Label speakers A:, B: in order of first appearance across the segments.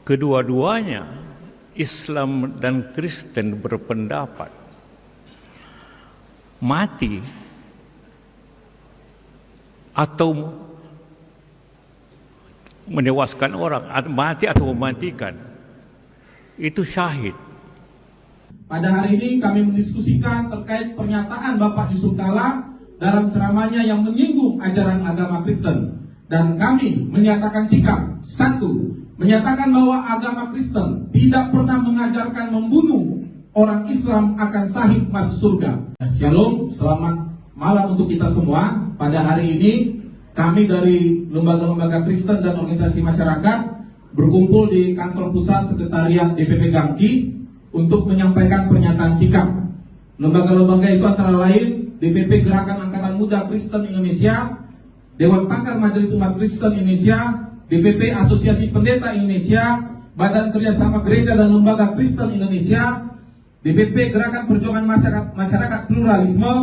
A: kedua-duanya Islam dan Kristen berpendapat mati atau menewaskan orang, mati atau mematikan, itu syahid.
B: Pada hari ini kami mendiskusikan terkait pernyataan Bapak Yusuf Kalla dalam ceramahnya yang menyinggung ajaran agama Kristen. Dan kami menyatakan sikap. Satu, menyatakan bahwa agama Kristen tidak pernah mengajarkan membunuh orang Islam akan sahih masuk surga. Shalom, selamat malam untuk kita semua. Pada hari ini kami dari lembaga-lembaga Kristen dan organisasi masyarakat berkumpul di kantor pusat sekretariat DPP Gangki untuk menyampaikan pernyataan sikap. Lembaga-lembaga itu antara lain DPP Gerakan Angkatan Muda Kristen Indonesia, Dewan Pakar Majelis Umat Kristen Indonesia, DPP Asosiasi Pendeta Indonesia, Badan Kerjasama Gereja dan Lembaga Kristen Indonesia, DPP Gerakan Perjuangan Masyarakat Pluralisme,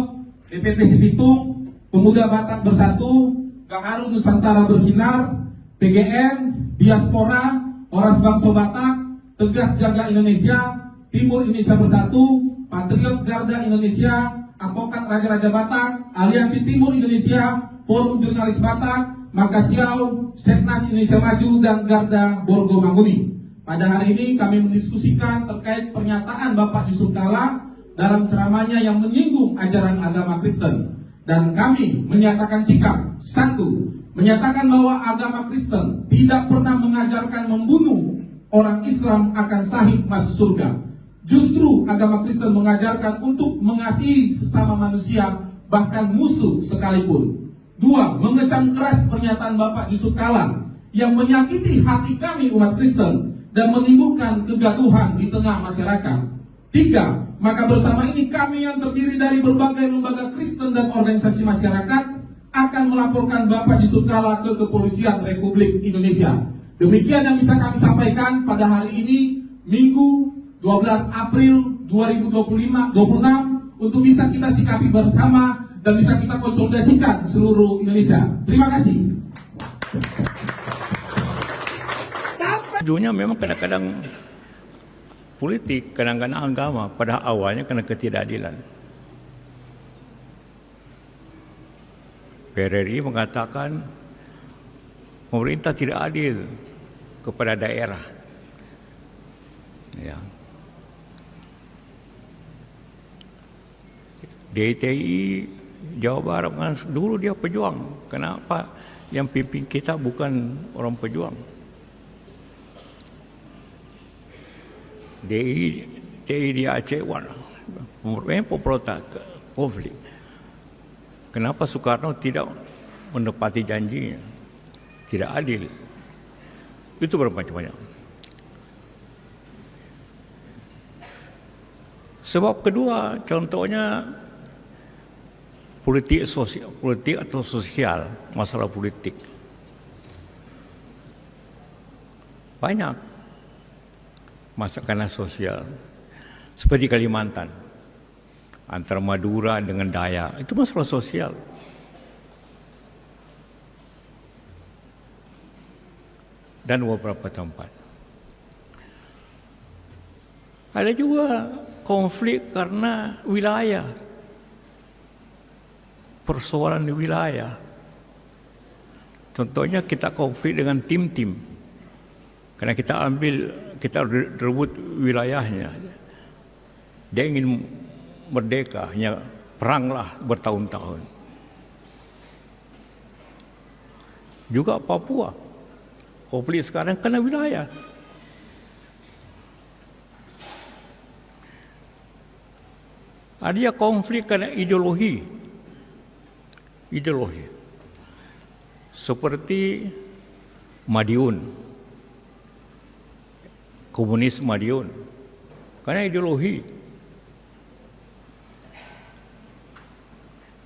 B: DPP Sipitung, Pemuda Batak Bersatu, Gaharu Nusantara Bersinar, PGN, Diaspora, Oras Bangsa Batak, Tegas Jaga Indonesia, Timur Indonesia Bersatu, Patriot Garda Indonesia, Advokat Raja-Raja Batak, Aliansi Timur Indonesia, Forum Jurnalis Batak, Makasiau, Setnas Indonesia Maju, dan Garda Borgo Manguni. Pada hari ini kami mendiskusikan terkait pernyataan Bapak Yusuf Kalla dalam ceramahnya yang menyinggung ajaran agama Kristen. Dan kami menyatakan sikap. Satu, menyatakan bahwa agama Kristen tidak pernah mengajarkan membunuh orang Islam akan sahih masuk surga. Justru agama Kristen mengajarkan untuk mengasihi sesama manusia, bahkan musuh sekalipun. Dua, mengecam keras pernyataan Bapak Yusuf Kalla yang menyakiti hati kami umat Kristen dan menimbulkan kegaduhan di tengah masyarakat. Tiga, maka bersama ini kami yang terdiri dari berbagai lembaga Kristen dan organisasi masyarakat akan melaporkan Bapak Yusuf Kalla ke Kepolisian Republik Indonesia. Demikian yang bisa kami sampaikan pada hari ini, Minggu 12 April 2026 untuk bisa kita sikapi bersama dan bisa kita konsolidasikan seluruh Indonesia. Terima kasih.
A: Dunia memang kadang-kadang politik, kadang-kadang agama, pada awalnya karena ketidakadilan. PRRI mengatakan pemerintah tidak adil kepada daerah. Ya. DITI Jawa Barat dulu dia pejuang. Kenapa yang pimpin kita bukan orang pejuang? DITI di Aceh, memang pemberontak konflik. Kenapa Soekarno tidak menepati janjinya? Tidak adil. Itu bermacam-macam. Sebab kedua, contohnya politik atau sosial, masalah politik. Banyak masalah sosial seperti Kalimantan antara Madura dengan Dayak, itu masalah sosial. Dan beberapa tempat ada juga konflik karena wilayah, persoalan di wilayah. Contohnya kita konflik dengan tim-tim karena kita rebut wilayahnya. Dia ingin merdeka, hanya peranglah bertahun-tahun. Juga Papua, konflik sekarang karena wilayah. Ada konflik karena ideologi. Seperti Madiun, komunis Madiun, karena ideologi.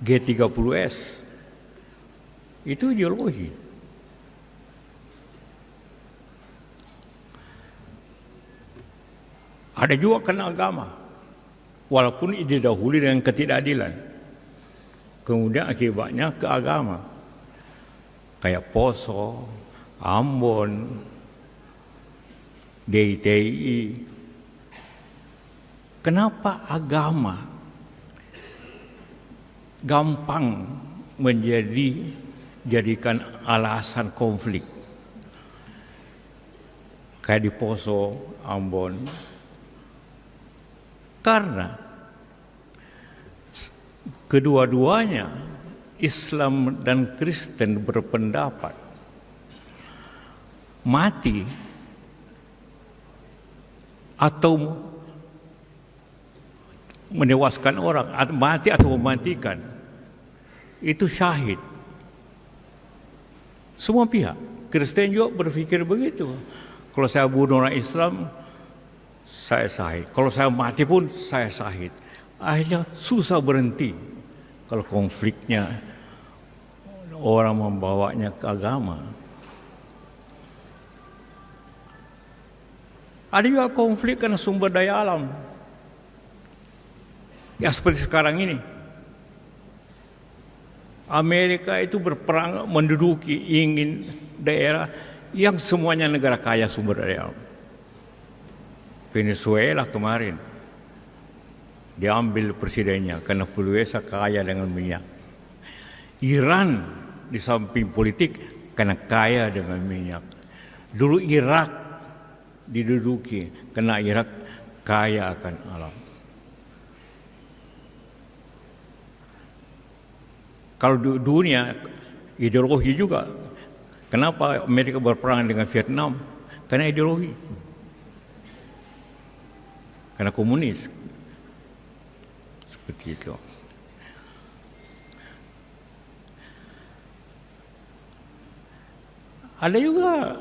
A: G30S itu ideologi. Ada juga karena agama, walaupun didahului dengan ketidakadilan, kemudian akibatnya ke agama, kayak Poso, Ambon, DITI. Kenapa agama gampang jadikan alasan konflik? Kayak di Poso, Ambon. Karena kedua-duanya Islam dan Kristen berpendapat mati atau menewaskan orang, mati atau mematikan, itu syahid. Semua pihak. Kristen juga berpikir begitu. Kalau saya bunuh orang Islam, saya syahid. Kalau saya mati pun, saya syahid. Akhirnya susah berhenti. Kalau konfliknya orang membawanya ke agama. Ada juga konflik karena sumber daya alam. Ya seperti sekarang ini. Amerika itu berperang menduduki, ingin daerah yang semuanya negara kaya sumber daya alam. Venezuela kemarin diambil presidennya karena Venezuela kaya dengan minyak. Iran di samping politik karena kaya dengan minyak. Dulu Irak diduduki karena Irak kaya akan alam. Kalau di dunia ideologi juga. Kenapa Amerika berperang dengan Vietnam? Karena ideologi. Karena komunis. Seperti itu. Ada juga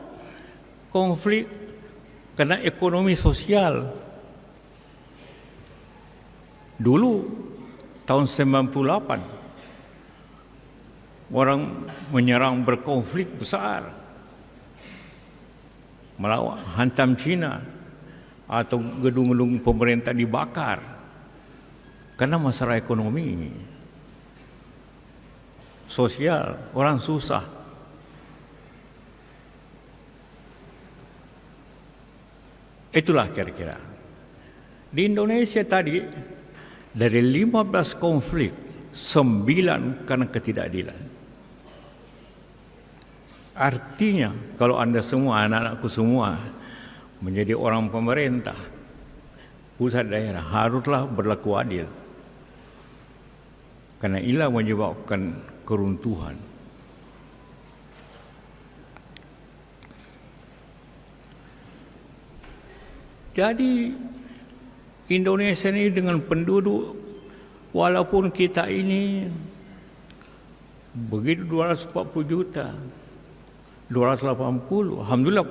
A: konflik karena ekonomi sosial. Dulu tahun 98 orang menyerang berkonflik besar, melawan hantam Cina atau gedung-gedung pemerintah dibakar karena masalah ekonomi sosial, orang susah. Itulah kira-kira. Di Indonesia tadi dari 15 konflik 9 karena ketidakadilan. Artinya kalau Anda semua, anak-anakku semua menjadi orang pemerintah, pusat daerah haruslah berlaku adil. Karena inilah menyebabkan keruntuhan. Jadi Indonesia ini dengan penduduk, walaupun kita ini begitu 240 juta, 280, alhamdulillah